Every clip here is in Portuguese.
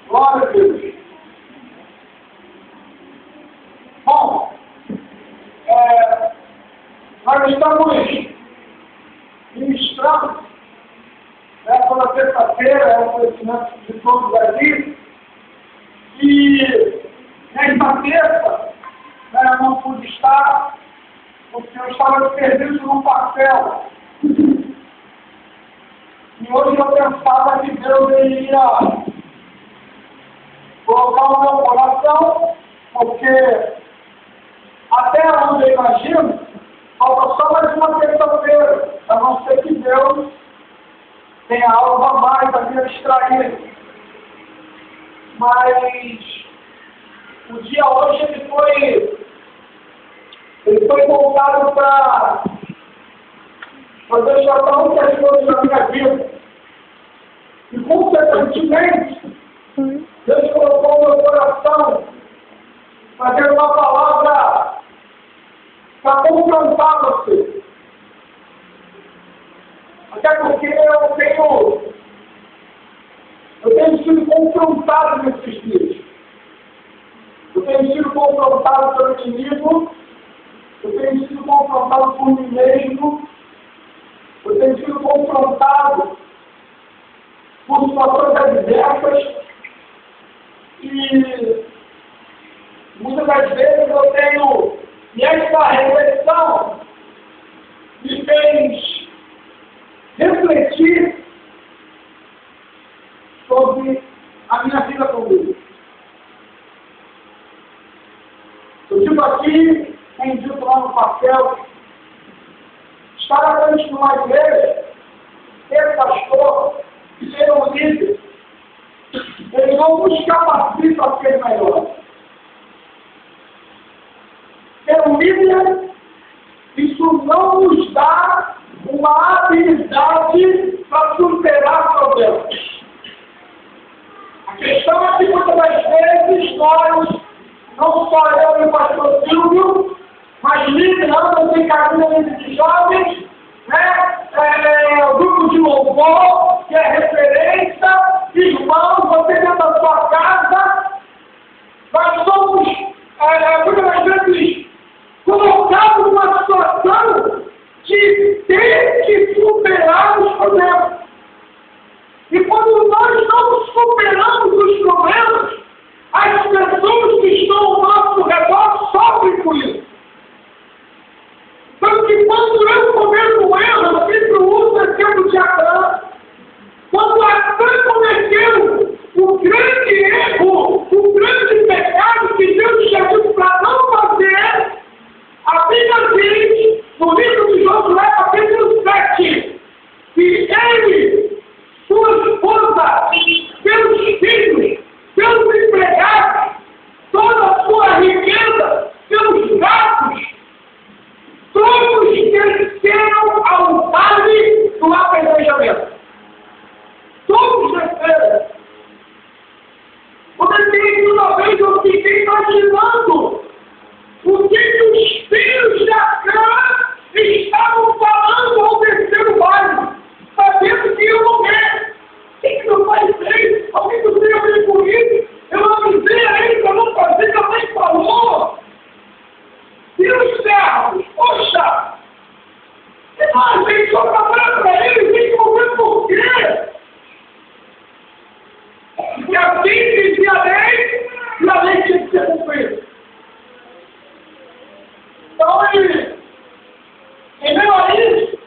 Glória a Deus. Bom, nós estamos ministrando, toda terça-feira, é um conhecimento de todos aqui, e nesta terça, eu não pude estar, porque eu estava perdido no papel. E hoje eu pensava que Deus iria colocar o meu coração, porque até onde eu imagino, falta só mais uma terça-feira, a não ser que Deus tenha algo a mais a me extrair. Mas o dia hoje ele foi voltado para deixar muitas coisas na minha vida. E consequentemente, Deus colocou no meu coração fazer uma palavra para confrontar você. Até porque eu tenho sido confrontado nesses dias. Eu tenho sido confrontado pelo inimigo, eu tenho sido confrontado por mim mesmo, eu tenho sido confrontado por situações adversas e muitas das vezes eu tenho, e esta reflexão me fez refletir sobre a minha vida com Deus. Eu digo aqui, tem dito lá no papel, estar à frente de uma igreja, ser pastor, ser um líder, eles não nos capacitam a ser melhor. Ser um líder, isso não nos dá uma habilidade para superar problemas. A questão é que muitas das vezes nós, não só eu e o pastor Silvio, mas lideramos em caminhos de jovens, o grupo de louvor, que é referência, irmãos, você dentro da sua casa, nós somos, muitas das vezes, colocados numa situação de ter que superar os problemas. E quando nós não superamos os problemas, as pessoas que estão ao nosso redor sofrem com isso. Tanto que quando eu cometo um erro, eu sempre uso o exemplo de Adão. Quando Adão cometeu o grande erro, o grande pecado que Deus chamou para não fazer, a Bíblia diz, no livro de Josué, capítulo 7, que ele, sua esposa, seus filhos, seus empregados, toda a sua riqueza, seus gatos, todos desceram ao vale do apedrejamento. Todos desceram. Porque tem uma vez eu fiquei imaginando o que os filhos da Cã estavam falando ao descer o vale, sabendo que eu morrer. O que meu pai fez? Alguém do Senhor veio comigo? Eu avisei a ele para não fazer, que a mãe falou. E os servos? Poxa! E nós, gente, só trabalhando para ele, tem que morrer por quê? Porque assim dizia a lei, e a lei tinha que ser cumprida. Então, em meio a isso,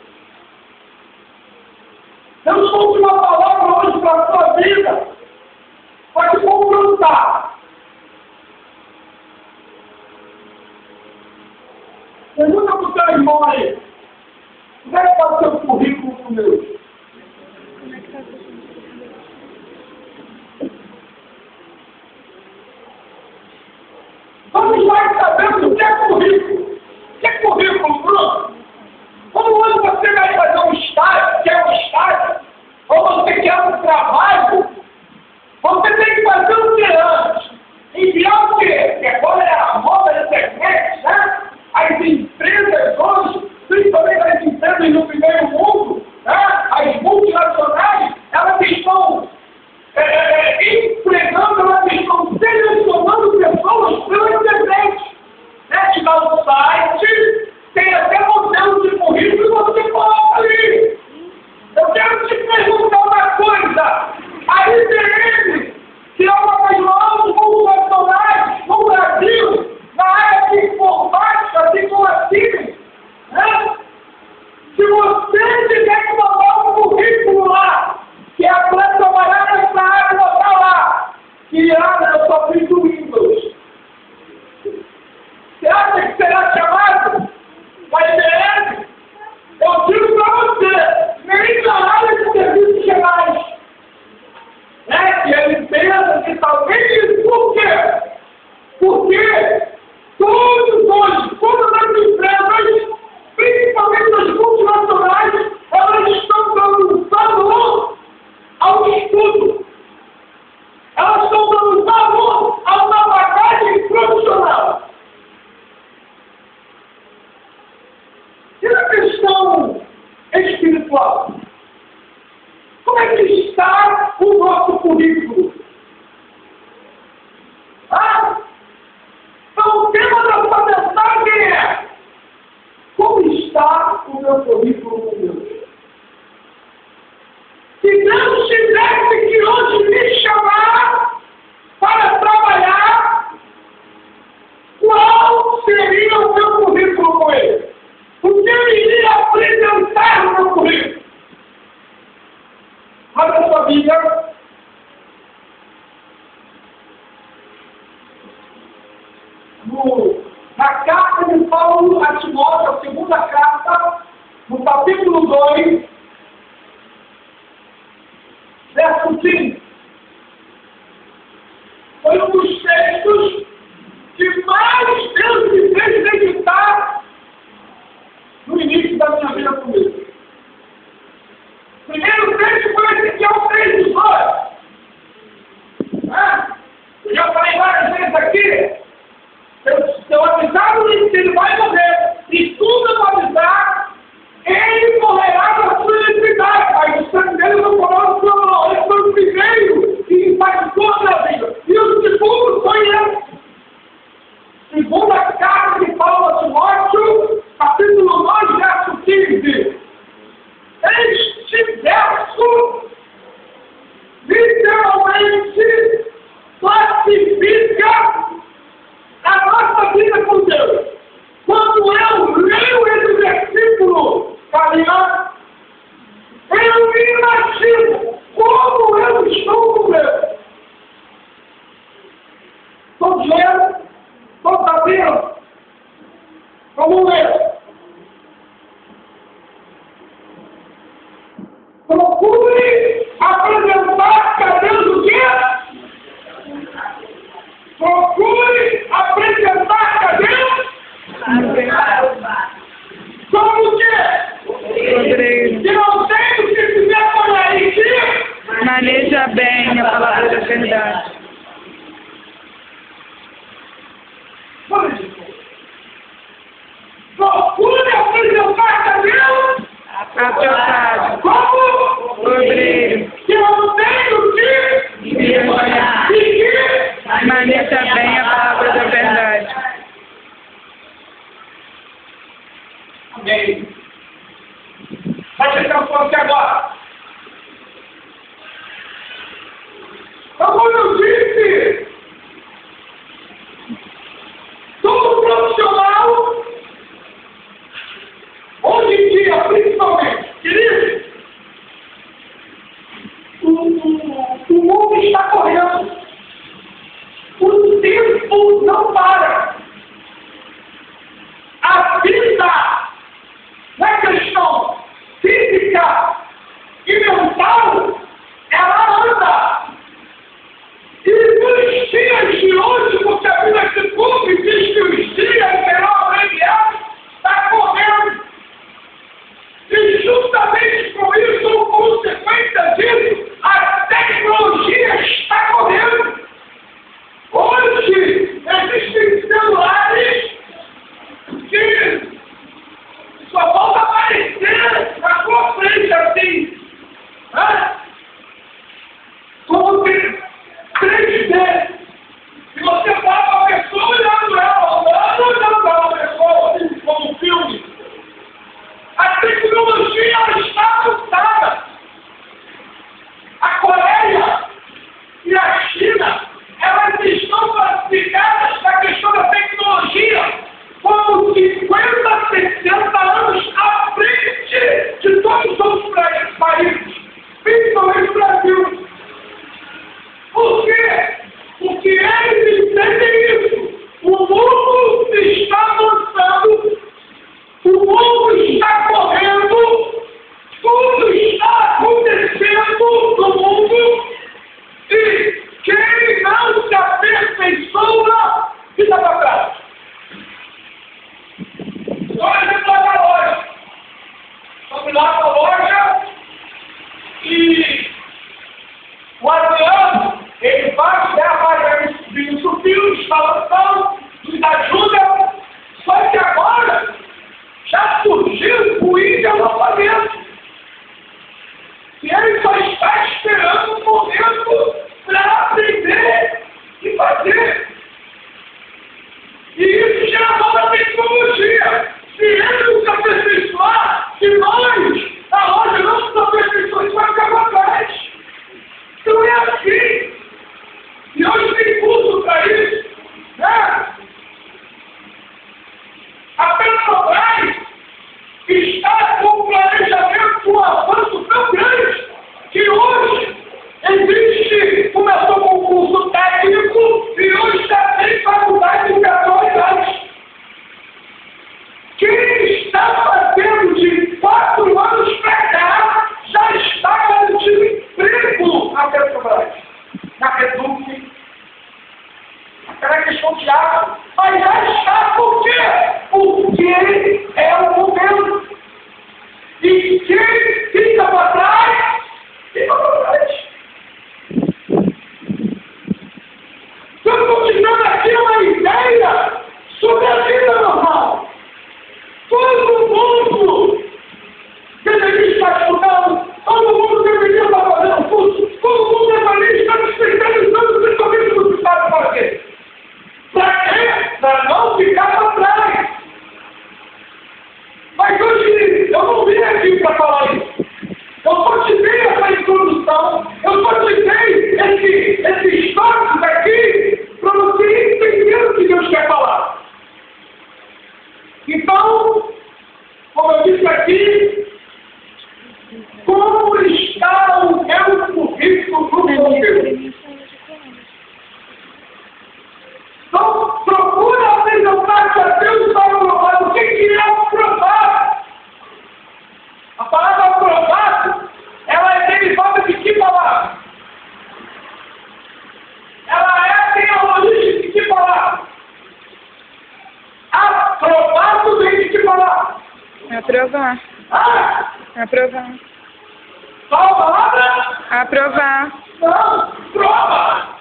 Deus trouxe uma palavra hoje para a sua vida, para te confrontar. Pergunta para o teu irmão aí, como é que está o seu currículo com Deus? Vamos lá saber o que é currículo. O que é currículo, Bruno? Como hoje você vai fazer um estágio, quer um estágio, ou você quer um trabalho, você tem que fazer o que antes? Enviar o quê? Porque agora é a moda da internet, né? As empresas hoje, principalmente as empresas no primeiro mundo, né? é que está o nosso currículo? Então, o tema dessa mensagem é: como está o meu currículo com Deus? Se Deus tivesse que hoje me chamar para trabalhar, qual seria o meu currículo com Ele? O que eu iria apresentar no meu currículo? Abra sua Bíblia. Na carta de Paulo a Timóteo, a segunda carta, no capítulo 2, verso 5. Foi um dos textos que mais Deus me fez meditar no início da minha vida comigo. O primeiro texto foi Ezequiel 3:18. Eu já falei várias vezes aqui. Seu avisado disse que ele vai morrer, e tudo eu avisar, ele morrerá da sua iniquidade, mas o sangue dele não coloca o seu nome. Ele foi o primeiro que impactou na vida, e o segundo foi esse. Segunda carta de Paulo a Timóteo, capítulo 2, verso 15. Este verso literalmente classifica a nossa vida com Deus. Quando eu leio esse versículo, caminhando, eu me imagino como eu estou com Deus. Estou vendo, estou sabendo, vamos ler. Procure apresentar a Deus o quê? Procure apresentar a Deus como o quê? Se não tem o que fizer por aí, que maneja bem a palavra da verdade. Procure apresentar a Deus Aprovado, como obreiro, que não tem o que envergonhar, e que maneja bem a palavra da verdade. Amém. Preste atenção aqui agora. Como eu disse, todo profissional, hoje em dia, principalmente, querido, o mundo está correndo. O tempo não para. A vida, na questão física e mental, ela anda. E nos dias de hoje, porque a Bíblia se cumpre e diz que os dias serão abreviados, está correndo. E justamente com isso, como consequência disso, a tecnologia está correndo. Hoje existem celulares que só vão aparecer na sua frente assim, como 3D. Se você fala para a pessoa olhando ela, olhando para uma pessoa, assim, como um filme, a tecnologia ela está avançada. A Coreia e a China, elas estão classificadas na questão da tecnologia como 50, 60 anos à frente de todos os outros países, principalmente o Brasil. Por quê? Porque eles entendem isso. O mundo está avançando, o mundo está correndo, tudo está acontecendo no mundo, e quem não se aperfeiçoa fica para trás. Olha lá na loja. Vamos lá na loja e o Adriano, ele vai isso, o filho, instalação, nos ajuda. Só que agora já surgiu o ídolo alfabeto. E ele só está esperando um momento para aprender e fazer. E isso gera nova tecnologia. Se ele nos aperfeiçoar, se nós, a loja não nos aperfeiçoar, isso vai ficar para trás. Então é assim. E hoje tem curso para isso. Né? A Petrobras está com um planejamento com um avanço tão grande que hoje existe, começou com um curso técnico e hoje já tem faculdade de especialidades. Quem está fazendo de 4 anos para cá já está garantindo emprego na Petrobras, na Reduc, aquela questão de água, mas já está por quê? Porque é o momento. E quem fica para trás, fica para trás. Estou te dando aqui uma ideia sobre a vida normal. Todo mundo deveria estar estudando, todo mundo deveria estar fazendo curso, todo mundo deveria estar se especializando principalmente no que sabe fazer. Para quê? Para não ficar para trás. Mas hoje eu não vim aqui para falar isso. Eu só te dei essa introdução, eu só te dei esses toques aqui para você entender o que Deus quer falar. Então, como eu disse aqui, como está o meu currículo no mundo? Então, procura apresentar para Deus para aprovar. O que é aprovar? A palavra aprovado, ela é derivada de que palavra? Ela tem a origem de que palavra? Aprovado vem de que palavra? Aprovar. Ah? Aprovar. Qual a palavra? Aprovar. Não, prova.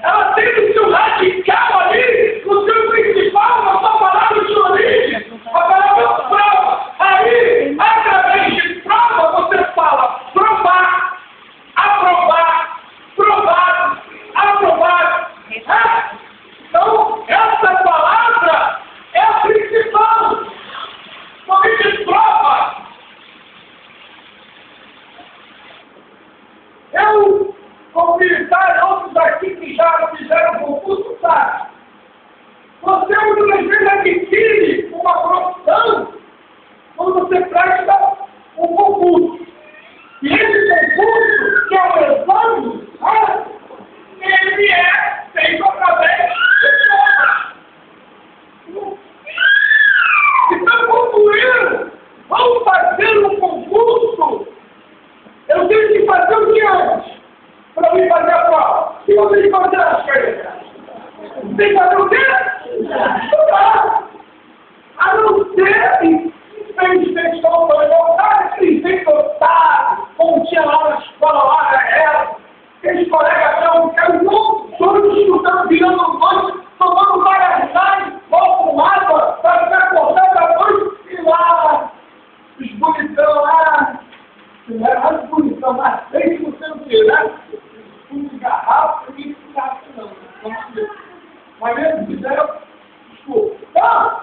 Ela tem o seu radical ali, o seu principal, a sua palavra de origem, a palavra prova. Aí, através de prova, você fala provar, aprovar, provado, aprovado. Então, essa palavra é a principal. Quando a gente prova, eu, como militar, outros aqui que já fizeram concurso, sabe? Você muitas vezes adquire uma profissão quando você presta um concurso. E esse concurso, que é o exame, ele é feito através de prova. Então, concluíram, vamos fazer um concurso. Eu tenho que fazer o que antes? Para me fazer a prova. E eu tenho que fazer as coisas. Tem que fazer o quê? Estudar. A não ser, infelizmente, como eu falei, cara, que tem gostado, como tinha lá na escola, lá na ela, aqueles colegas meus, que eram todos estudando, virando noite, tomando várias lives, com água, para ficar acordado à noite, e lá, os bonitão lá, não era mais bonitão, mas bem que você não tirar, de garrafa, ninguém ficava não. Mas mesmo fizeram, desculpa. Então,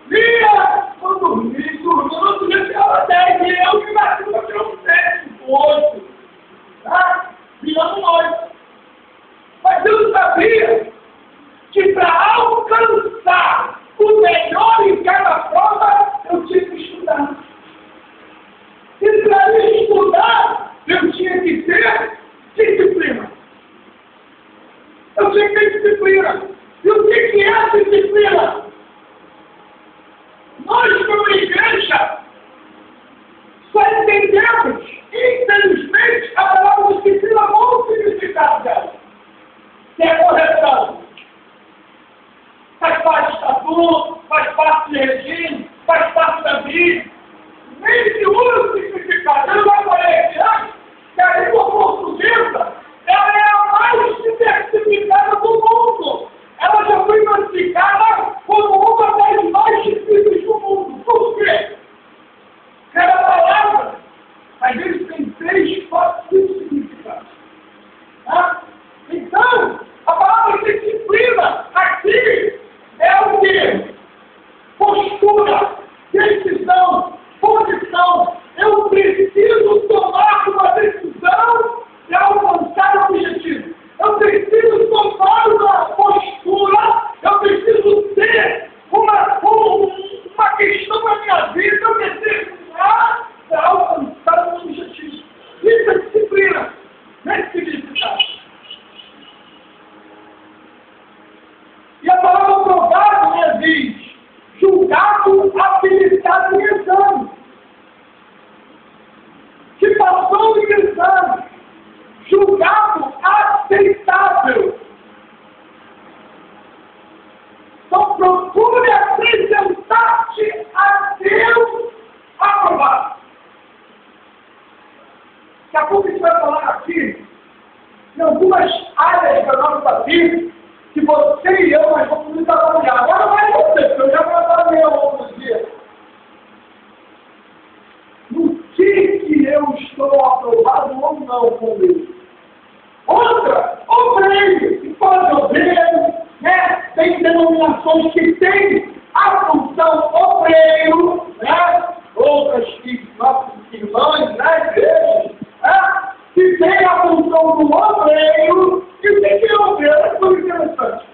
via, eu dormi, no outro dia ficava 10, e eu que bati para tirar um 7, 8, tá? Virando noite. Mas eu não sabia que para alcançar o melhor em cada prova, eu tinha que estudar. E para estudar, eu tinha que ter disciplina. Eu tinha que ter disciplina. E o que é a disciplina? Nós, como igreja, só entendemos, infelizmente, a palavra disciplina não significado dela. Que é correção. Faz parte do estatuto, faz parte do regime, faz parte da Bíblia. Nem se usa o significado. Eu já falei aqui antes que a língua portuguesa ela é a mais diversificada do mundo. Ela já foi classificada como uma das mais difíceis do mundo. Por quê? Cada palavra, às vezes coração de cristão, julgado aceitável. Então procure apresentar-te a Deus aprovado. Daqui a pouco a gente vai falar aqui em algumas áreas da nossa vida que você e eu nós vamos nos avaliar. Agora vai você, porque eu já vou avaliar outros dias. No que eu estou aprovado ou não com Deus? Outra, obreiro, que pode obreiro, né? Tem denominações que têm a função obreiro, né? Outras que irmãs, né? Igrejas, né? Que tem a função do obreiro, e tem que é obreiro, é coisa interessante.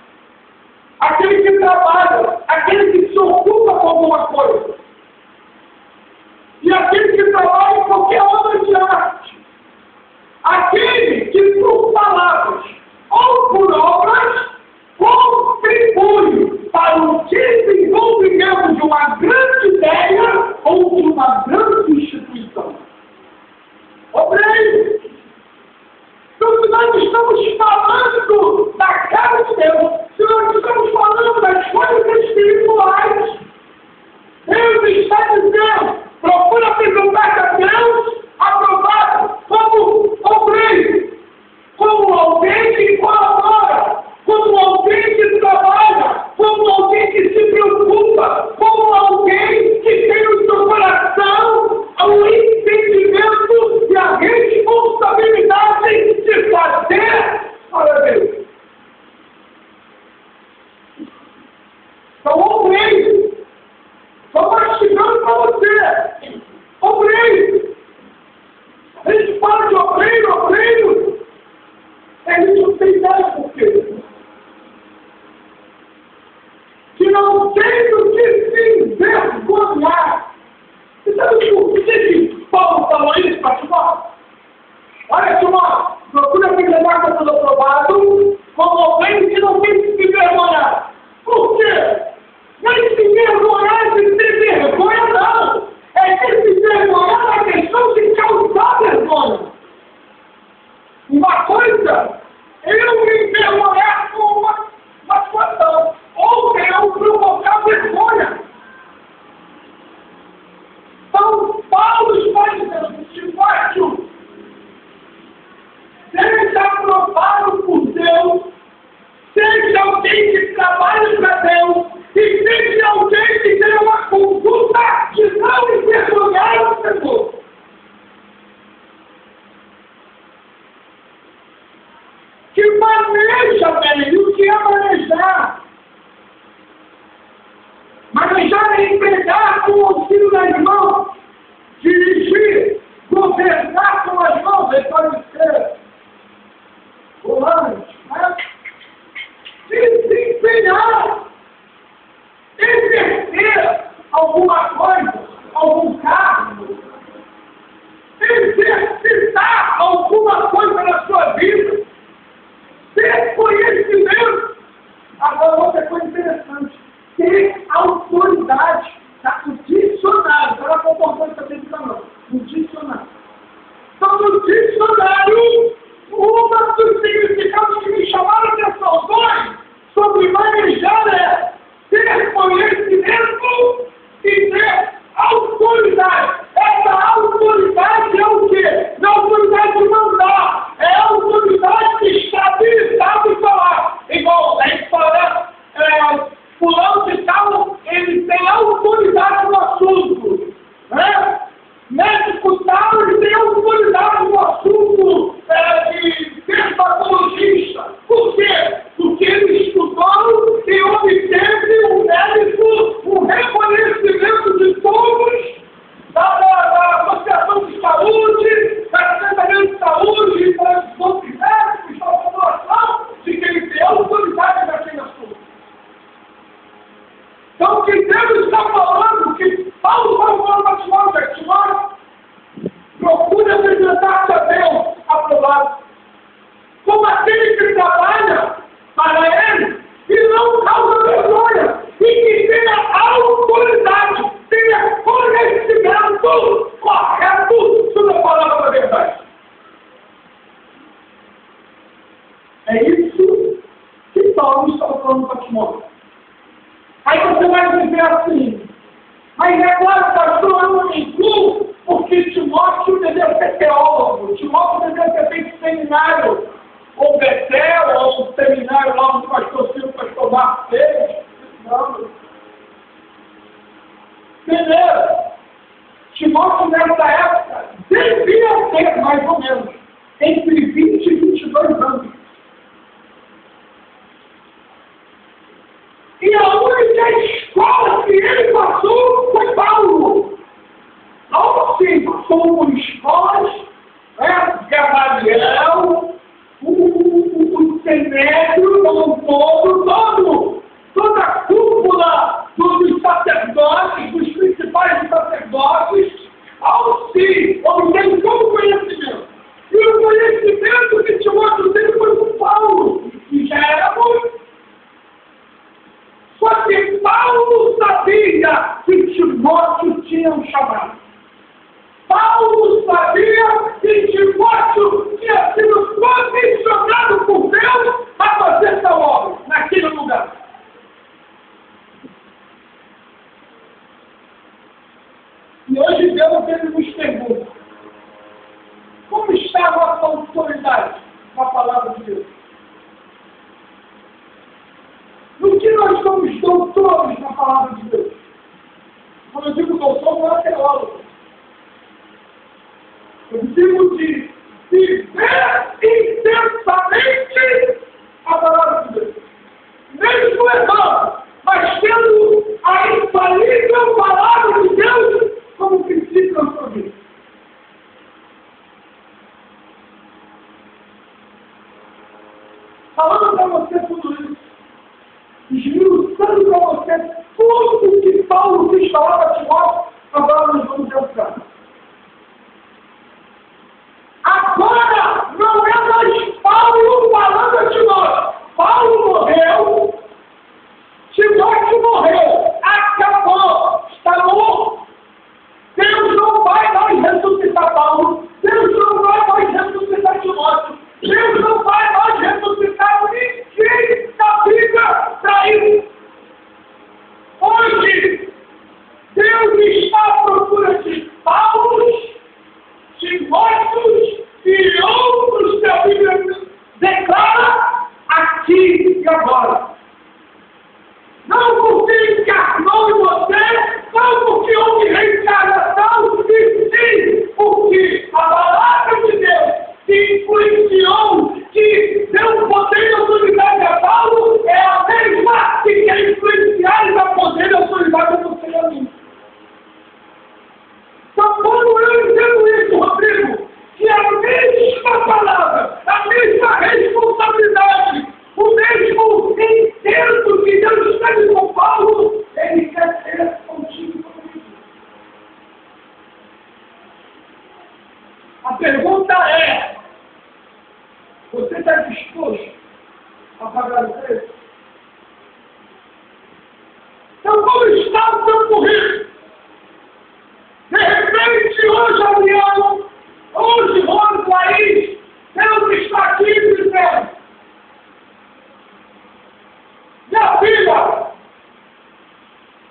Aquele que trabalha, aquele que se ocupa com alguma coisa. E aquele que trabalha em qualquer obra de arte. Aquele que, por palavras ou por obras, contribui para o desenvolvimento de uma grande ideia ou de uma grande instituição. Obreiro. Então, se nós estamos falando da casa de Deus, se nós estamos falando das coisas espirituais, Deus está dizendo, procura apresentar a Deus aprovado como obreiro, como alguém que colabora, como alguém que trabalha, como alguém que se preocupa, como alguém que tem no seu coração o entendimento e a responsabilidade de fazer para Deus. Então, obreiro, estou mastigando para você, obreiro. A gente fala de obreiro, a gente não tem ideia por quê. Que não tem do que se envergonhar. E sabe por que Paulo falou isso para Timóteo? Olha, Timóteo, procura apresentar com tudo aprovado, como alguém que não tem que se envergonhar. Por quê? Não é se envergonhar de ter vergonha, não. É que se vergonhar na questão de causar vergonha. Uma coisa, eu me envergonhar com uma situação, ou eu provocar vergonha. Então, Paulo está dizendo, Timóteo, seja aprovado por Deus, seja alguém que trabalhe para Deus, e seja alguém que tenha uma conduta de não envergonhar o Senhor. Que maneja bem o que é manejar. Manejar é empregar com o auxílio das mãos, dirigir, governar com as mãos, ele pode ser volante, né? Desempenhar, exercer alguma coisa, algum cargo, exercitar alguma coisa na sua vida, ter conhecimento. Agora, outra coisa interessante, ter autoridade. Está no dicionário, não é concordância bíblica não, no dicionário. Então, no dicionário, um dos significados que me chamaram a atenção, sobre manejar é ter conhecimento e ter autoridade. Essa autoridade é o quê? Não é autoridade de mandar, é a autoridade de estar habilitado e falar. Igual a gente fala, fulano de tal, ele tem autoridade no assunto. Né? Médico tal, ele tem autoridade no assunto de dermatologista. Por quê? Porque ele estudou e obteve um médico, um reconhecimento de todos da Associação de Saúde, da Secretaria de Saúde, dos outros médicos, da população, de que ele tem autoridade naquele assunto. Então, o que Deus está falando, que Paulo está falando para Timóteo, procure apresentar-se a Deus aprovado, como aquele que trabalha para Ele e não causa vergonha, e que tenha autoridade, tenha conhecimento correto sobre a palavra da verdade. dizer assim, mas agora, pastor, eu não me incluo, porque Timóteo devia ser teólogo, Timóteo devia ter feito seminário, ou Betel, ou seminário lá do pastor Silvio, pastor Marcos fez. Não. Primeiro, Timóteo nessa época devia ter mais ou menos entre 20 e 22 anos. E a única escola que ele passou foi Paulo. Paulo sim, passou por escolas, Gamaliel, o Sinédrio, toda a cúpula dos sacerdotes, dos principais sacerdotes. Paulo sim, obteve todo o conhecimento. E o conhecimento que Timóteo teve foi com Paulo, que já era muito. Só que Paulo sabia que Timóteo tinha um chamado. Paulo sabia que Timóteo tinha sido comissionado por Deus a fazer essa obra, naquele lugar. E hoje Deus ele nos pergunta, como está a nossa autoridade na palavra de Deus? No que nós somos doutores na palavra de Deus? Quando eu digo doutor, não é teólogo. Eu digo de viver intensamente a palavra de Deus. Mesmo errando, mas tendo a infalível palavra de Deus como princípio da sua vida. Falando para você tudo isso, esmiuçando para você tudo que Paulo quis falar para Timóteo, agora nós vamos entrar. Agora não é mais Paulo falando a Timóteo. Paulo morreu, Timóteo morreu, acabou, está morto. Deus não vai mais ressuscitar Paulo, Deus não vai mais ressuscitar Timóteo, Deus não vai mais ressuscitar ninguém da Bíblia para isso. Hoje, Deus está à procura de Paulos, Timóteos e outros que a Bíblia declara aqui e agora. Não porque encarnou em você, não porque houve reencarnação, e sim porque a palavra de Deus que influenciou, que deu poder e autoridade a Paulo, é a mesma que quer influenciar e dar poder e autoridade a você e a mim. Então, quando eu entendo isso, Rodrigo, que a mesma palavra, a mesma responsabilidade, o mesmo intento que Deus teve com Paulo, ele quer ter contigo comigo. A pergunta é, você está disposto a pagar o preço? Então, como está o seu currículo? De repente, hoje, Adriano, hoje, Rômulo, Laís, Deus está aqui dizendo, minha filha,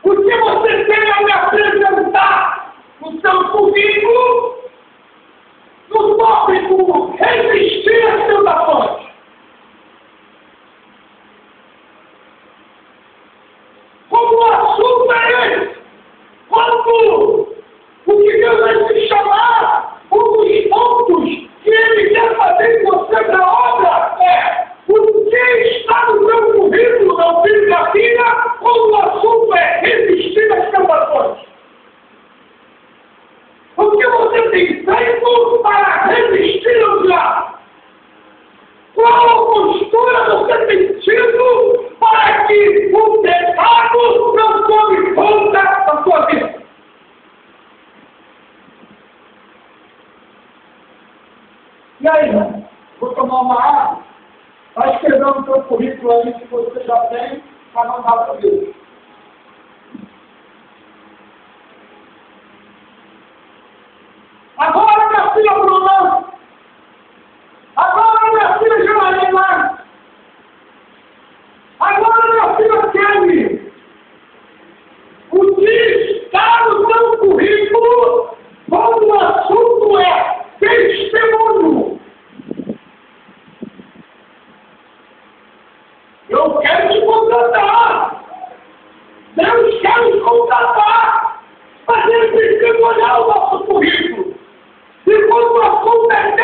o que você tem a me apresentar no seu currículo, no tópico resistir a seus afãs? Como o assunto é esse? Quando o que Deus vai te chamar, um dos pontos que Ele quer fazer em você na obra é o que está no seu currículo, meu filho e minha filha, quando o assunto é resistir às tentações. O que você tem feito para resistir ao diabo? Qual postura você tem tido para que o pecado não tome conta da sua vida? E aí, irmão? Vou tomar uma água? Vai escrevendo o seu currículo aí que você já tem para mandar para Deus. Agora, minha filha Bruna. Agora, minha filha Janaína. Agora, minha filha Kelly.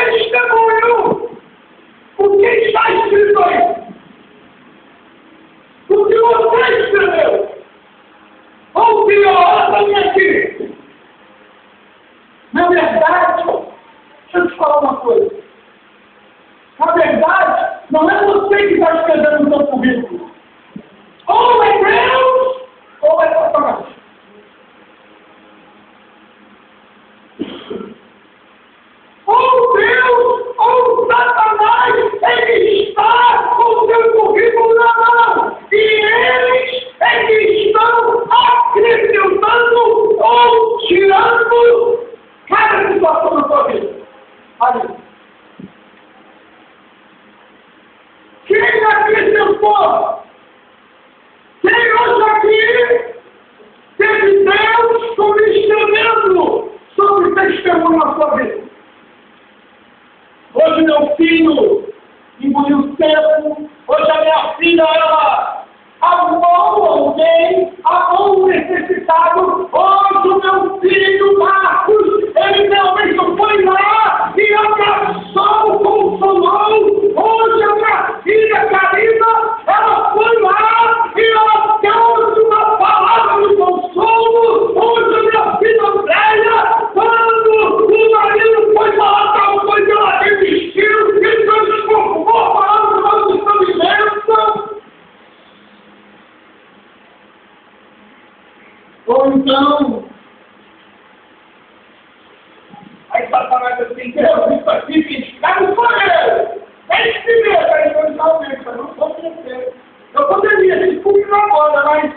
testemunho. O que está escrito aí? O que você escreveu? Ou pior, também aqui. Na verdade, deixa eu te falar uma coisa. Na verdade, não é você que está escrevendo no seu currículo. Ou é Deus, ou é Satanás. Ou Deus, ou Satanás, ele está com o seu currículo na mão. E eles é que estão acrescentando ou tirando cada situação na sua vida. Olha. Quem acrescentou? Quem hoje aqui teve Deus como escrevendo sobre testemunho na sua vida? Hoje meu filho engoliu seco, hoje a minha filha, ela amou alguém, amou um necessitado, hoje o meu filho Marcos, ele realmente foi lá e abraçou, consolou, hoje a minha filha Karina, ela foi lá e ela trouxe uma palavra de consolo, hoje a minha filha Andréia, quando o marido foi falar tal coisa, ela resistiu e transformou a palavra do estabelecimento. Ou então, aí Satanás assim, Deus, isso aqui, criticado não sou eu. É esse mesmo, aí eu realmente, eu não sou crescer. Eu poderia descobrir agora, mas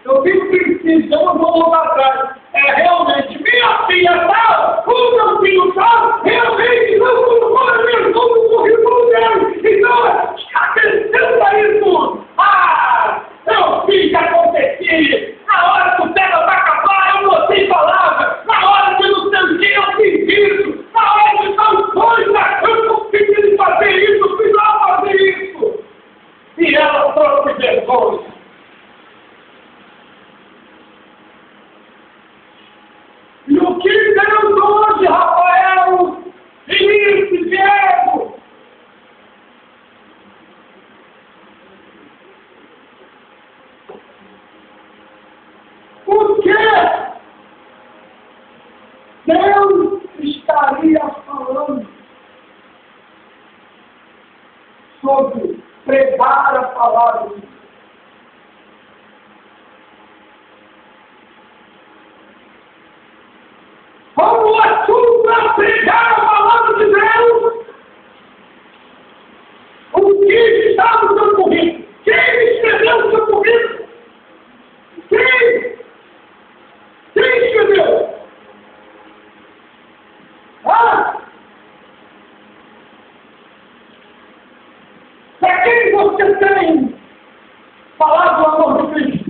eu tenho princípios, eu não vou voltar atrás. É realmente, minha filha tal, o meu filho tal, realmente não colocou mesmo no currículo dele. Então, acrescenta isso. Ah, eu fiz acontecer. Na hora que o tema vai acabar, eu botei palavra. Na hora que não sei o que, eu fiz isso. Na hora que tal coisa, eu consegui fazer isso, fui lá fazer isso. E ela trouxe vergonha. E o que Deus hoje, Rafael, Vinícius, Diego? O que Deus estaria falando sobre pregar a palavra de Deus? Como é tudo para pregar a palavra de Deus? O que está no seu currículo? Quem escreveu o seu currículo? Quem? Quem escreveu? Ah? Para quem você tem falado do amor de Cristo?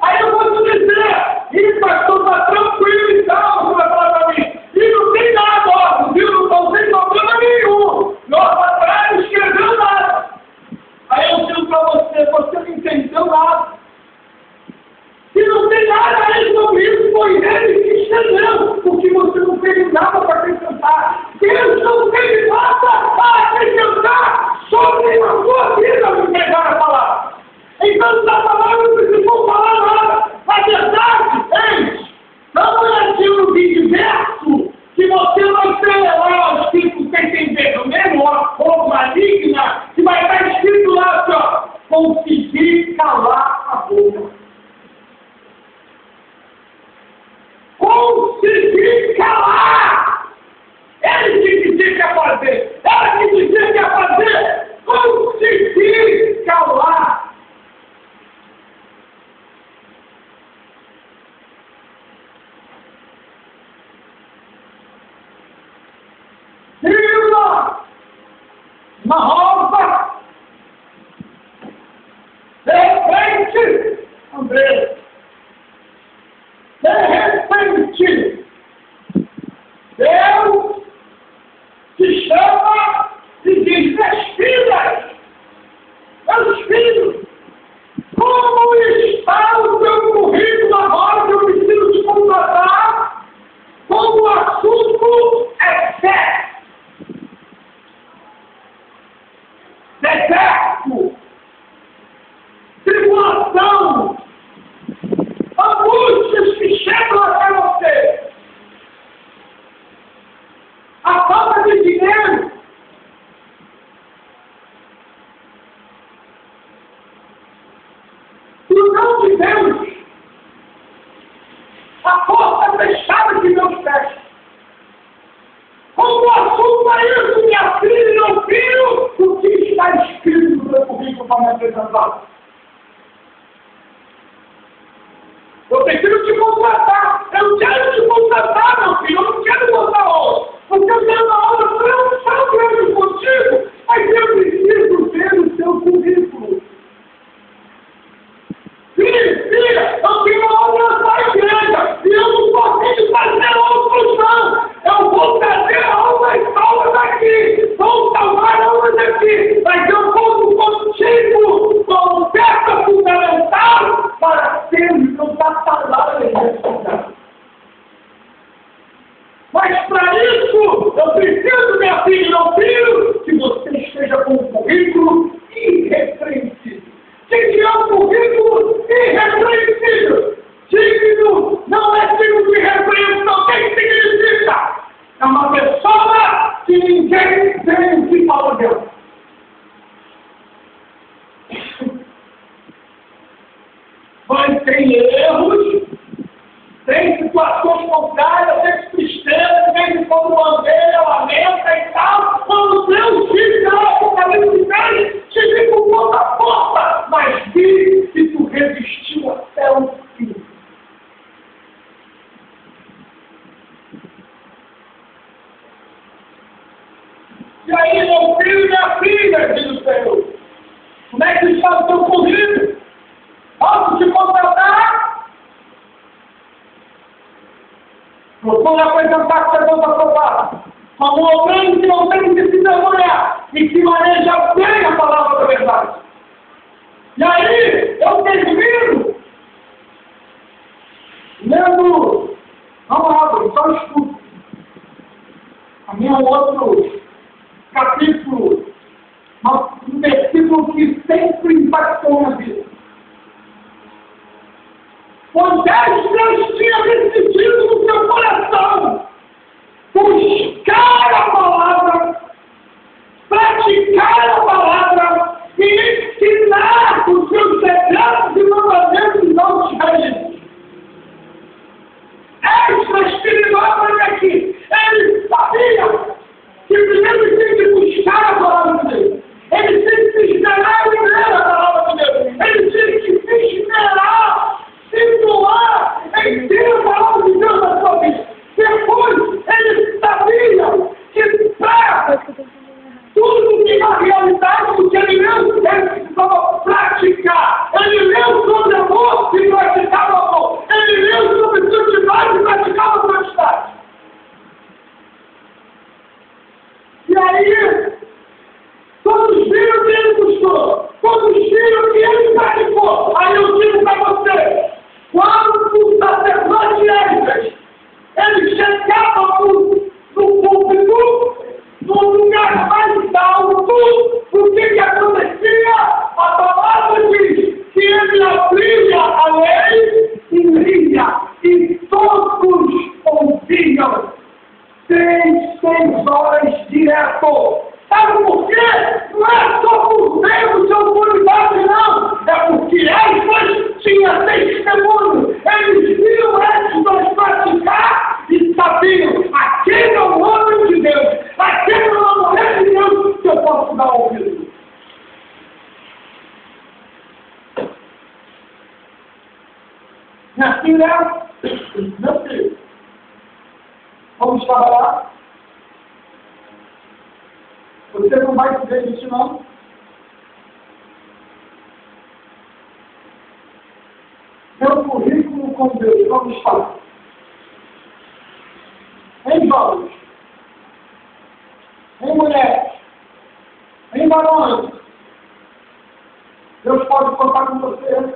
Aí eu vou te dizer, e pastor, está tranquilo e tal, você vai falar para mim, e não tem nada, ó, viu? Não tem problema nenhum, nossa atrás não escreveu nada. Aí eu digo para você, você não entendeu nada. E não tem nada aí sobre isso, foi ele que escreveu, porque você não teve nada para acrescentar. Deus não teve nada para acrescentar, só para me apresentar. Eu preciso te contratar. Eu quero te contratar, meu filho. Eu não quero botar aula. Porque eu quero dar aula para eu estar grande contigo. Mas eu preciso ver o seu currículo. Filha, eu tenho uma obra na igreja. E eu não consigo fazer outros não. Eu vou trazer aulas aqui. Vou salvar aulas aqui. Mas eu conto contigo como peça fundamental para sermos um batalhão da igreja. Mas para isso, eu preciso, minha filha e meu filho, que você esteja com um currículo irrepreensível. Que é um currículo irrepreensível? Digno não é digno de repreensão. O que significa? É uma pessoa que ninguém tem o que falar dela. Mas tem erros, tem situações contrárias, tem tristeza, tem quando bandeira, lamenta e tal. Quando Deus diz na Apocalipse 10, te vi com toda a força, mas vi que tu resistiu até o fim. E aí, meu filho e minha filha, diz o Senhor, como é que está o teu currículo? Posso te contratar? Procure apresentar que você vai aprovar. Como alguém que não tem que se demorar e que maneja bem a palavra da verdade. E aí, eu termino lendo, não abro, só escuto. A minha outro capítulo, um versículo que sempre impactou na vida. Moisés tinha decidido no seu coração buscar a palavra, praticar a palavra e ensinar os seus segredos e mandamentos aos israelitas. Extra espiritual aqui. Ele sabia que primeiro tem que buscar a palavra de Deus. Ele tem que se esmerar em ler a palavra de Deus. Ele tem que se esmerar, se doar em ter a palavra de Deus na sua vida. Depois, ele sabia que para tudo que na realidade do que ele leu, ele precisava praticar. Ele leu sobre amor e praticava amor. Ele leu sobre santidade e praticava santidade. E aí, todos viram que ele buscou, todos viram que ele praticou. Aí eu digo para você, quando o sacerdote Esdras, ele chegava no púlpito, no lugar mais alto, o que acontecia? A palavra diz que ele abria a lei e lia, e todos ouviam. 6 horas direto. Sabe por quê? Não é só por meio de autoridade, não. É porque Esdras tinha testemunho. Eles viram Esdras praticar e sabiam: aquele é o homem de Deus, aquele é uma mulher de Deus que eu posso dar ouvido. Minha filha, meu filho, vamos trabalhar. Você não vai se desistir, não. Seu currículo com Deus, vamos falar. Em jovens, em mulheres, em varões, Deus pode contar com você.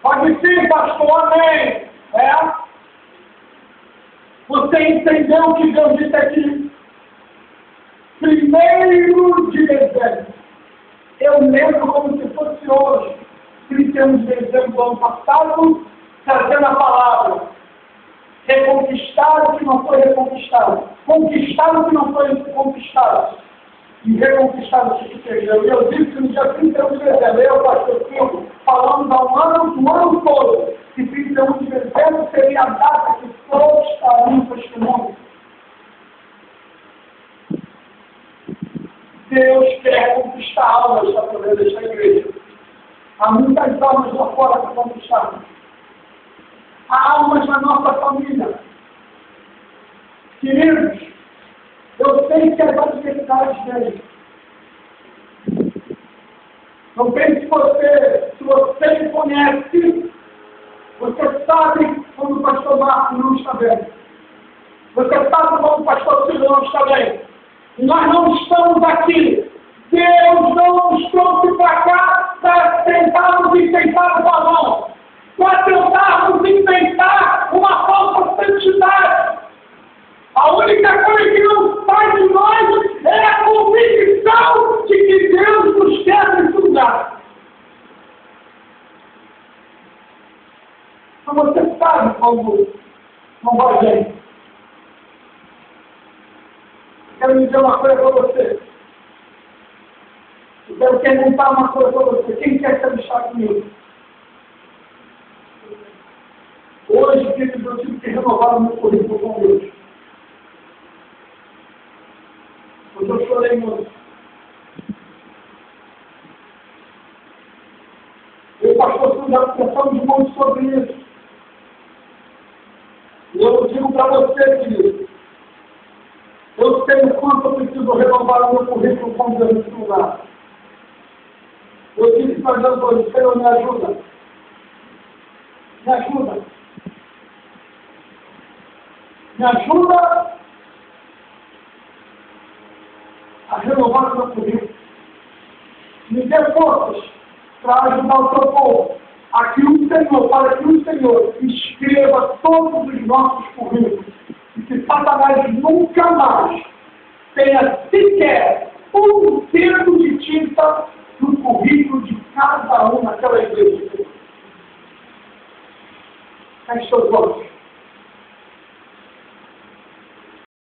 Pode sim, pastor, amém. Você entendeu o que Deus disse aqui? 1º de dezembro. Eu lembro como se fosse hoje. 31 de dezembro do ano passado, trazendo a palavra. Reconquistar o que não foi reconquistado. Conquistar o que não foi conquistado. E reconquistar o que perdeu. E eu disse que no dia 31 de dezembro, eu, pastor Silvio, falando do ano todo, que 31 de dezembro seria a data que todos estariam testemunhos. Deus quer almas para poder deixar a igreja. Há muitas almas lá fora que vão deixar. Há almas na nossa família. Queridos, eu sei que as adversidades vêm. Não pense que se você me conhece, você sabe quando o pastor Marcos não está bem. Você sabe quando o pastor Silvio não está bem. E nós não estamos aqui. Deus não nos trouxe para cá para tentarmos inventar o balão. Para tentarmos inventar uma falsa santidade. A única coisa que não sai de nós é a convicção de que Deus nos quer nesse lugar. Então você sabe quando não vai bem. Quero dizer uma coisa para você. Eu quero perguntar uma coisa para você. Quem quer se alistar comigo? Hoje, queridos, eu tive que renovar o meu currículo com Deus. Hoje eu chorei muito. Eu e o pastor Silvio já pensamos muito sobre isso. E eu digo para você, querido, eu sei o quanto eu preciso renovar o meu currículo com Deus nesse lugar. Eu disse para Deus hoje, Senhor, me ajuda. Me ajuda. Me ajuda a renovar o meu currículo. Me dê forças para ajudar o teu povo. Aqui o Senhor, para que o Senhor escreva todos os nossos currículos. E que Satanás nunca mais tenha sequer um dedo de tinta no currículo de cada um naquela igreja. Feche seus olhos.